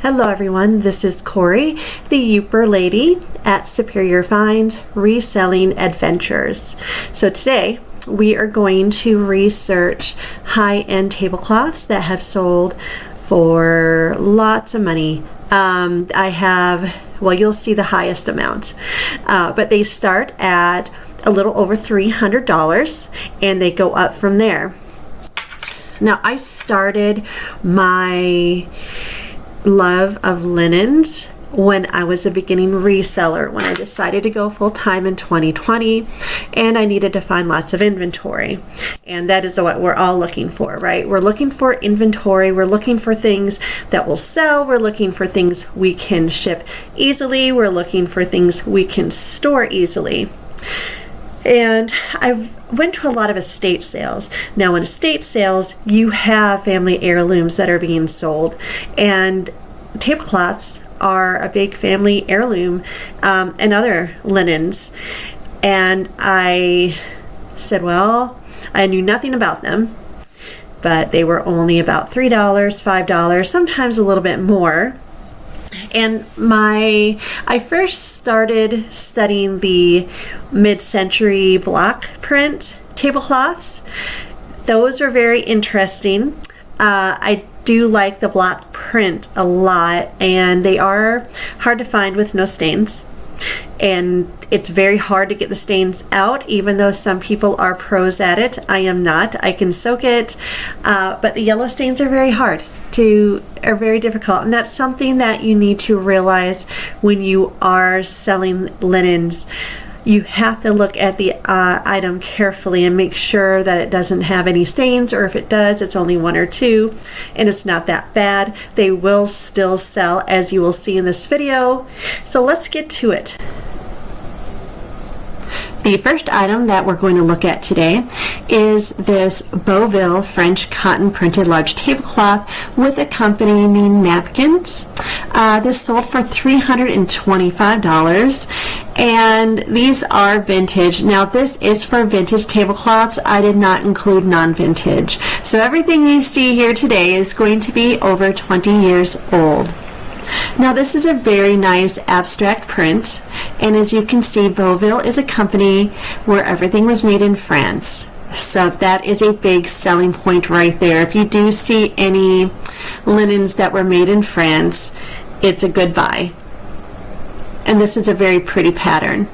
Hello everyone, this is Corey, the Youper Lady at Superior Finds Reselling Adventures. So today we are going to research high-end tablecloths that have sold for lots of money. You'll see the highest amount, but they start at a little over $300 and they go up from there. Now I started my love of linens when I was a beginning reseller, when I decided to go full-time in 2020 and I needed to find lots of inventory. And that is what we're all looking for, right? We're looking for inventory, we're looking for things that will sell, we're looking for things we can ship easily, we're looking for things we can store easily. And I went to a lot of estate sales. Now in estate sales, you have family heirlooms that are being sold, and tablecloths are a big family heirloom, and other linens. And I said, well, I knew nothing about them, but they were only about $3, $5, sometimes a little bit more. And I first started studying the mid-century block print tablecloths. Those are very interesting. I do like the block print a lot, and they are hard to find with no stains. And it's very hard to get the stains out, even though some people are pros at it. I am not. I can soak it, but the yellow stains are very difficult, and that's something that you need to realize when you are selling linens. You have to look at the item carefully and make sure that it doesn't have any stains, or if it does, it's only one or two and it's not that bad. They will still sell, as you will see in this video. So let's get to it. The first item that we're going to look at today is this Beauville French cotton printed large tablecloth with accompanying napkins. This sold for $325, and these are vintage. Now this is for vintage tablecloths. I did not include non-vintage. So everything you see here today is going to be over 20 years old. Now this is a very nice abstract print, and as you can see, Beauville is a company where everything was made in France. So that is a big selling point right there. If you do see any linens that were made in France, it's a good buy. And this is a very pretty pattern.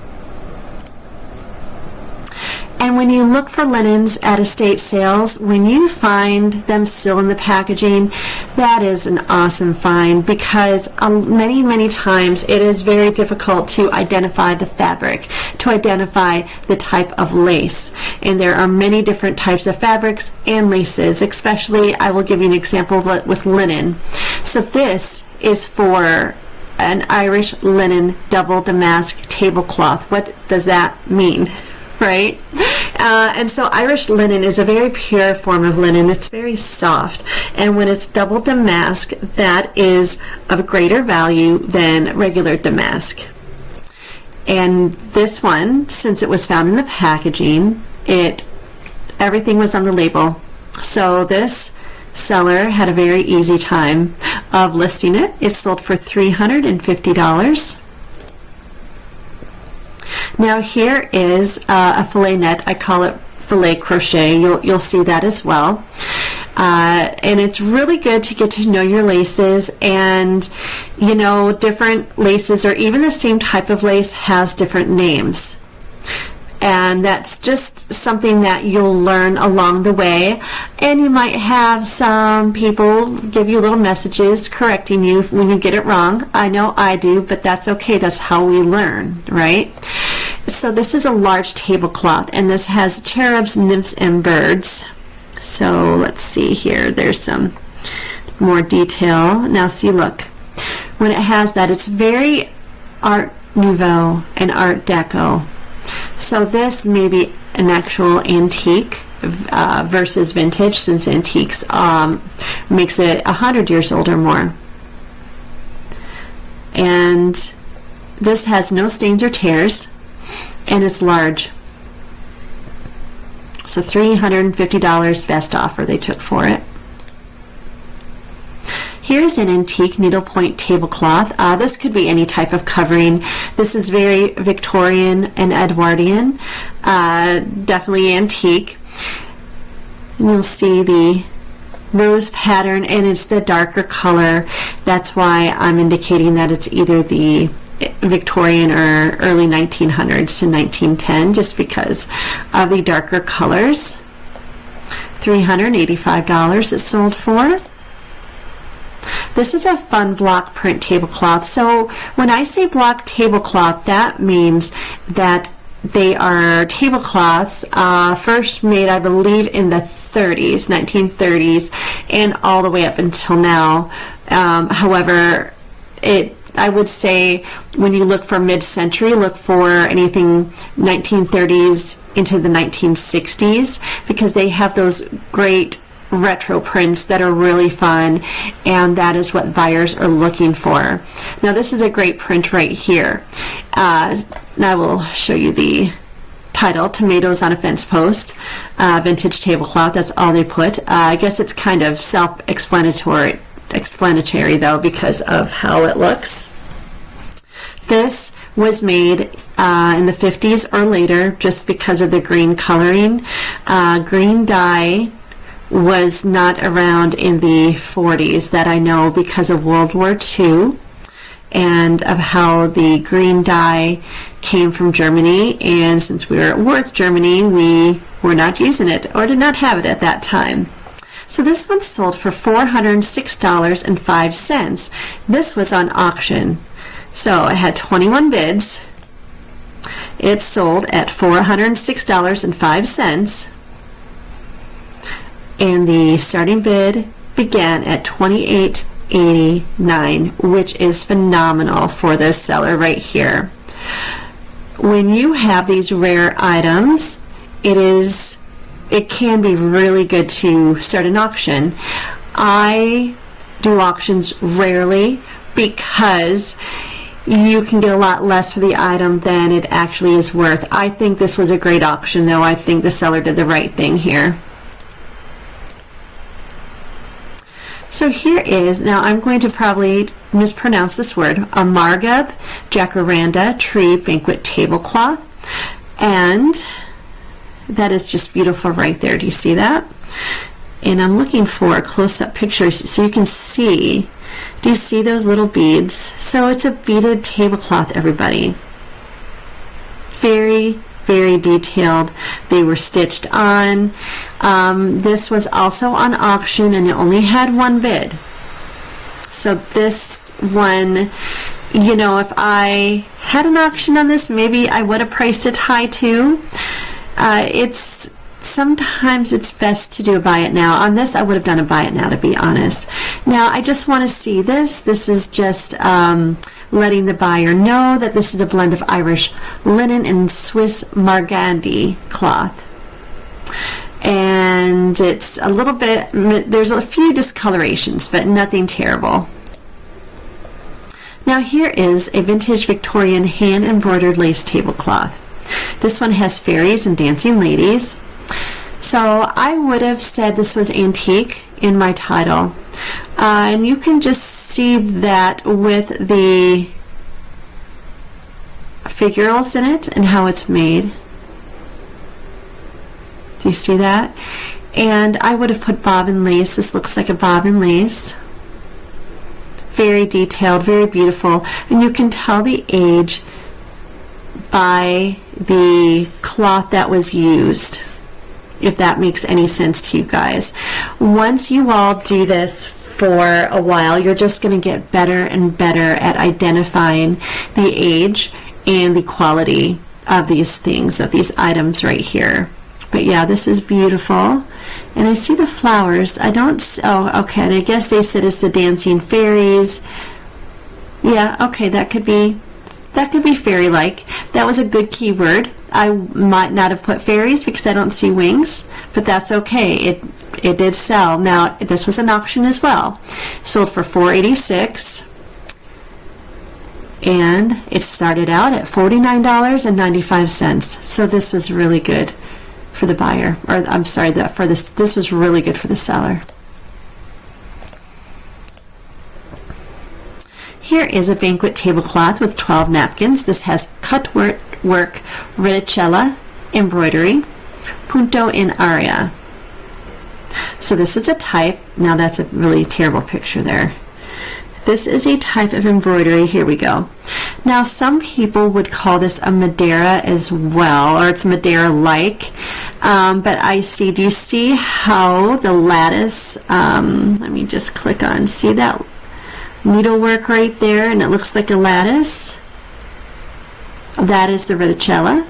And when you look for linens at estate sales, when you find them still in the packaging, that is an awesome find, because many times it is very difficult to identify the fabric, to identify the type of lace. And there are many different types of fabrics and laces, especially I will give you an example with linen. So this is for an Irish linen double damask tablecloth. What does that mean? Right? And so Irish linen is a very pure form of linen. It's very soft, and when it's double damask, that is of greater value than regular damask. And this one, since it was found in the packaging, everything was on the label. So this seller had a very easy time of listing it. It sold for $350. Now here is a filet net. I call it filet crochet. You'll see that as well. And it's really good to get to know your laces, and different laces, or even the same type of lace, has different names. And that's just something that you'll learn along the way. And you might have some people give you little messages correcting you when you get it wrong. I know I do, but that's okay. That's how we learn, right? So this is a large tablecloth, and this has cherubs, nymphs, and birds. So let's see here. There's some more detail. Now see, look. When it has that, it's very Art Nouveau and Art Deco. So this may be an actual antique versus vintage, since antiques makes it 100 years old or more. And this has no stains or tears, and it's large. So $350 best offer they took for it. Here's an antique needlepoint tablecloth. This could be any type of covering. This is very Victorian and Edwardian, definitely antique. And you'll see the rose pattern, and it's the darker color. That's why I'm indicating that it's either the Victorian or early 1900s to 1910, just because of the darker colors. $385 it sold for. This is a fun block print tablecloth. So when I say block tablecloth, that means that they are tablecloths first made, I believe, in the 30s, 1930s, and all the way up until now. However, I would say when you look for mid-century, look for anything 1930s into the 1960s, because they have those great retro prints that are really fun, and that is what buyers are looking for. Now this is a great print right here. And I will show you the title, Tomatoes on a Fence Post, vintage tablecloth. That's all they put. I guess it's kind of self-explanatory though, because of how it looks. This was made in the 50s or later, just because of the green coloring. Green dye was not around in the 40s, that I know, because of World War II and of how the green dye came from Germany, and since we were at war with Germany, we were not using it or did not have it at that time. So this one sold for $406.05. This was on auction. So I had 21 bids. It sold at $406.05. And the starting bid began at $28.89, which is phenomenal for this seller right here. When you have these rare items, it can be really good to start an auction. I do auctions rarely because you can get a lot less for the item than it actually is worth. I think this was a great auction, though. I think the seller did the right thing here. So here is, now I'm going to probably mispronounce this word, a Margab Jacaranda Tree Banquet Tablecloth. And that is just beautiful right there. Do you see that? And I'm looking for close-up pictures so you can see. Do you see those little beads? So it's a beaded tablecloth, everybody. Very, very detailed. They were stitched on. This was also on auction, and it only had one bid. So this one, you know, if I had an auction on this, maybe I would have priced it high too. Sometimes it's best to do a buy it now. On this, I would have done a buy it now, to be honest. Now, I just want to see this. This is just letting the buyer know that this is a blend of Irish linen and Swiss Margandi cloth. And it's a little bit, there's a few discolorations, but nothing terrible. Now here is a vintage Victorian hand-embroidered lace tablecloth. This one has fairies and dancing ladies. So I would have said this was antique in my title. And you can just see that with the figurals in it and how it's made. Do you see that? And I would have put bobbin lace. This looks like a bobbin lace. Very detailed, very beautiful. And you can tell the age by the cloth that was used, if that makes any sense to you guys. Once you all do this for a while, you're just going to get better and better at identifying the age and the quality of these things, of these items right here. But yeah, this is beautiful. And I see the flowers. I don't, oh, okay, and I guess they said it's the dancing fairies. Yeah, okay, that could be fairy-like. That was a good keyword. I might not have put fairies because I don't see wings, but that's okay. It did sell. Now, this was an auction as well. Sold for $486. And it started out at $49.95. So this was really good for the buyer, or I'm sorry, this was really good for the seller. Here is a banquet tablecloth with 12 napkins. This has cut work, reticella, embroidery, punto in aria. So this is a type. Now that's a really terrible picture there. This is a type of embroidery. Here we go. Now some people would call this a Madeira as well, or it's Madeira-like. But I see, do you see how the lattice, let me just click on, see that needlework right there, and it looks like a lattice? That is the reticella.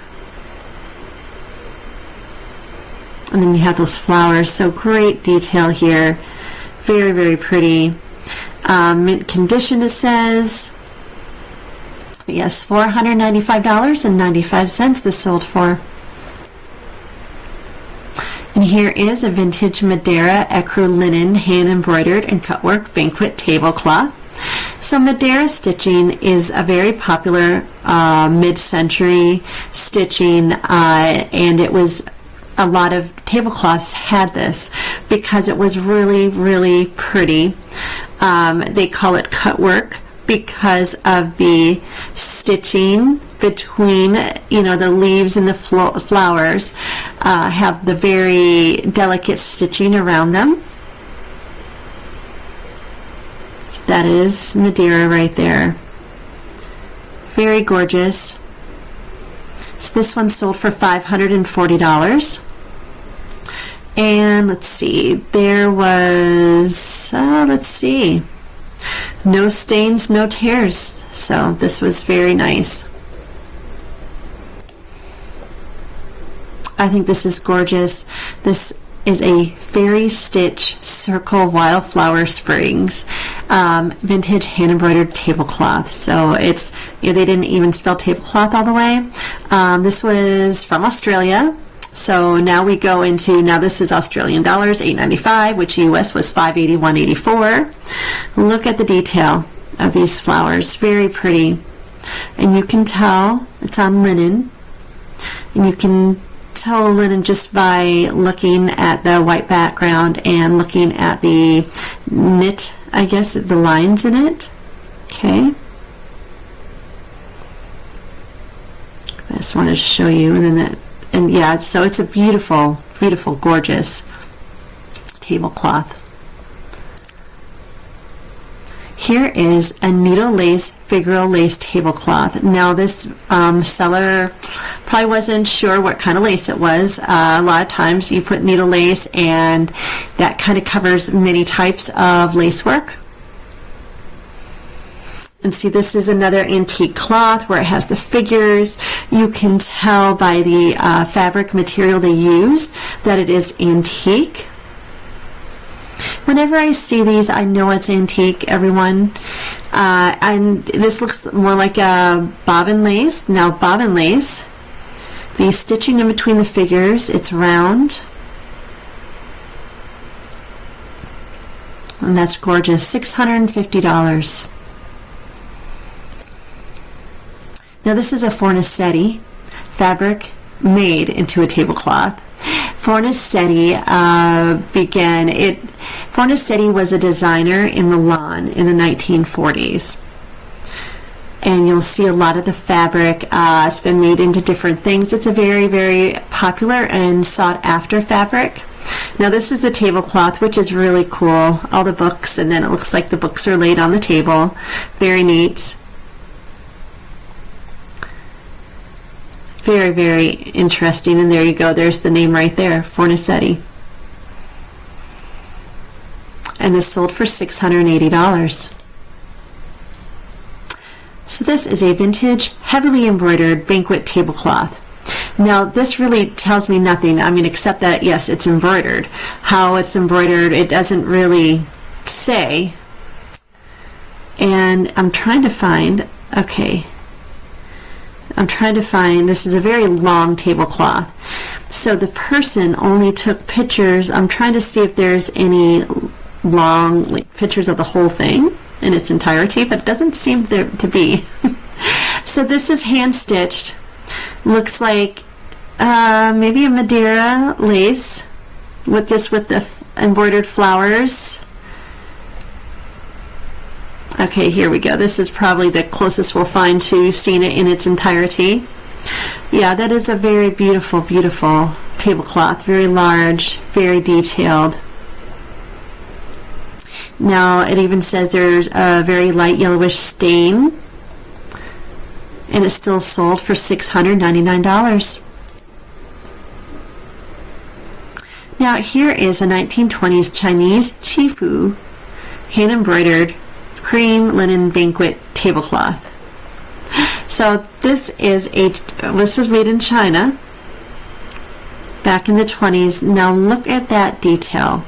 And then you have those flowers, so great detail here. Very, very pretty. Mint condition, it says. But yes, $495.95 this sold for. And here is a vintage Madeira ecru linen hand embroidered and cutwork banquet tablecloth. So Madeira stitching is a very popular mid-century stitching, and it was a lot of tablecloths had this because it was really, really pretty. They call it cutwork because of the stitching between, you know, the leaves and the flowers have the very delicate stitching around them. So that is Madeira right there. Very gorgeous. So this one sold for $540. And let's see, there was, let's see, no stains, no tears. So this was very nice. I think this is gorgeous. This is a fairy stitch circle wildflower springs vintage hand embroidered tablecloth. So it's, you know, they didn't even spell tablecloth all the way. This was from Australia. So now we go into, now this is Australian dollars, $8.95, which US was $581.84. Look at the detail of these flowers, very pretty. And you can tell it's on linen. And you can tell linen just by looking at the white background and looking at the knit, I guess, the lines in it. Okay. I just wanted to show you, and then that. And yeah, so it's a beautiful, beautiful, gorgeous tablecloth. Here is a needle lace, figural lace tablecloth. Now this seller probably wasn't sure what kind of lace it was. A lot of times you put needle lace and that kind of covers many types of lace work. And see, this is another antique cloth where it has the figures. You can tell by the fabric material they use that it is antique. Whenever I see these, I know it's antique, everyone. And this looks more like a bobbin lace. Now, bobbin lace, the stitching in between the figures, it's round. And that's gorgeous, $650. Now this is a Fornasetti fabric made into a tablecloth. Fornasetti Fornasetti was a designer in Milan in the 1940s. And you'll see a lot of the fabric. It's been made into different things. It's a very, very popular and sought after fabric. Now this is the tablecloth, which is really cool. All the books, and then it looks like the books are laid on the table. Very neat. Very, very interesting. And there you go. There's the name right there, Fornasetti. And this sold for $680. So this is a vintage, heavily embroidered banquet tablecloth. Now this really tells me nothing. I mean, except that, yes, it's embroidered. How it's embroidered, it doesn't really say. And I'm trying to find, okay. This is a very long tablecloth. So the person only took pictures. I'm trying to see if there's any long pictures of the whole thing in its entirety, but it doesn't seem there to be. So this is hand stitched. Looks like maybe a Madeira lace with the embroidered flowers. Okay, here we go. This is probably the closest we'll find to seeing it in its entirety. Yeah, that is a very beautiful, beautiful tablecloth. Very large, very detailed. Now, it even says there's a very light yellowish stain, and it's still sold for $699. Now, here is a 1920s Chinese chifu hand-embroidered cream linen banquet tablecloth. So this was made in China back in the 20s. Now look at that detail.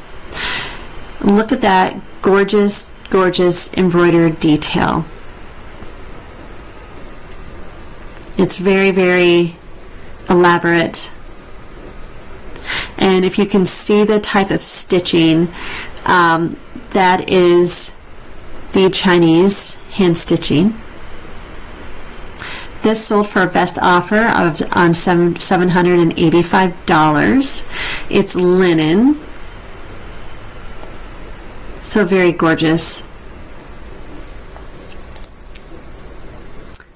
Look at that gorgeous, gorgeous embroidered detail. It's very, very elaborate. And if you can see the type of stitching, that is the Chinese hand stitching. This sold for a best offer of on $785. It's linen, so very gorgeous.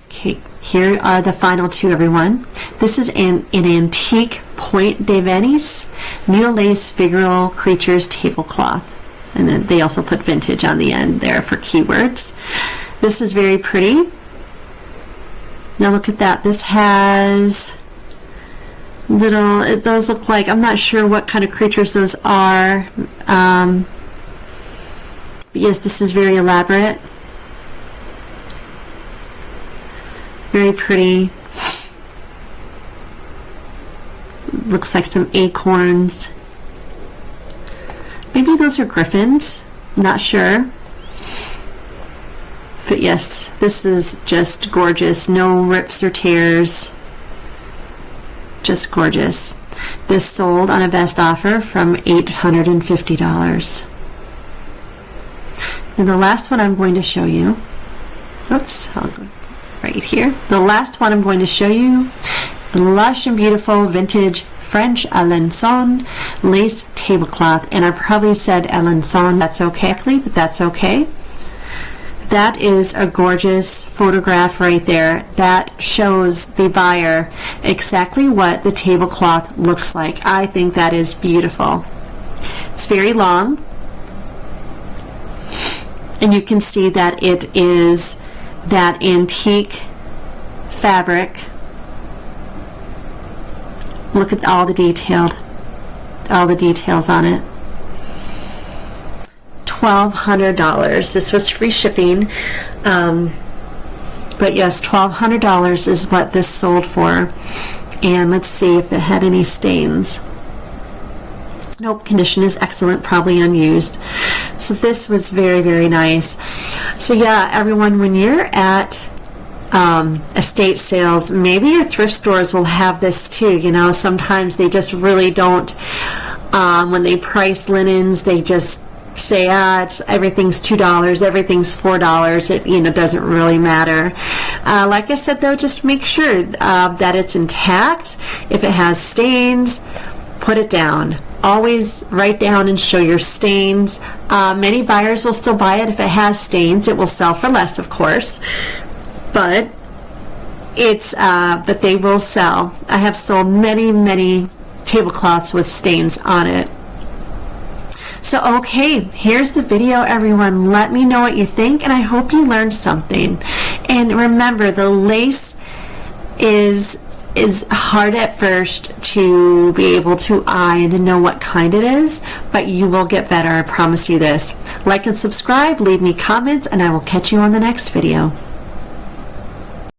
Okay, here are the final two, everyone. This is an antique Point de Venice needle lace figural creatures tablecloth, and then they also put vintage on the end there for keywords. This is very pretty. Now look at that. This has little, those look like, I'm not sure what kind of creatures those are. But yes, this is very elaborate. Very pretty. Looks like some acorns. Maybe those are griffins. Not sure. But yes, this is just gorgeous. No rips or tears. Just gorgeous. This sold on a best offer from $850. And the last one I'm going to show you, oops, I'll go right here. The last one I'm going to show you, the lush and beautiful vintage French Alençon lace tablecloth. And I probably said Alençon, that's okay, but that's okay. That is a gorgeous photograph right there. That shows the buyer exactly what the tablecloth looks like. I think that is beautiful. It's very long, and you can see that it is that antique fabric. Look at all the details on it. $1,200. This was free shipping, but yes, $1,200 is what this sold for. And let's see if it had any stains. Nope, condition is excellent, probably unused. So this was very, very nice. So yeah, everyone, when you're at estate sales, maybe your thrift stores will have this too. You know, sometimes they just really don't, when they price linens, they just say, everything's $2, everything's $4. It doesn't really matter. Like I said, though, just make sure that it's intact. If it has stains, put it down. Always write down and show your stains. Many buyers will still buy it if it has stains. It will sell for less, of course, but but they will sell. I have sold many, many tablecloths with stains on it. So okay, here's the video, everyone. Let me know what you think, and I hope you learned something. And remember, the lace is hard at first to be able to eye and to know what kind it is, but you will get better, I promise you this. Like and subscribe, leave me comments, and I will catch you on the next video.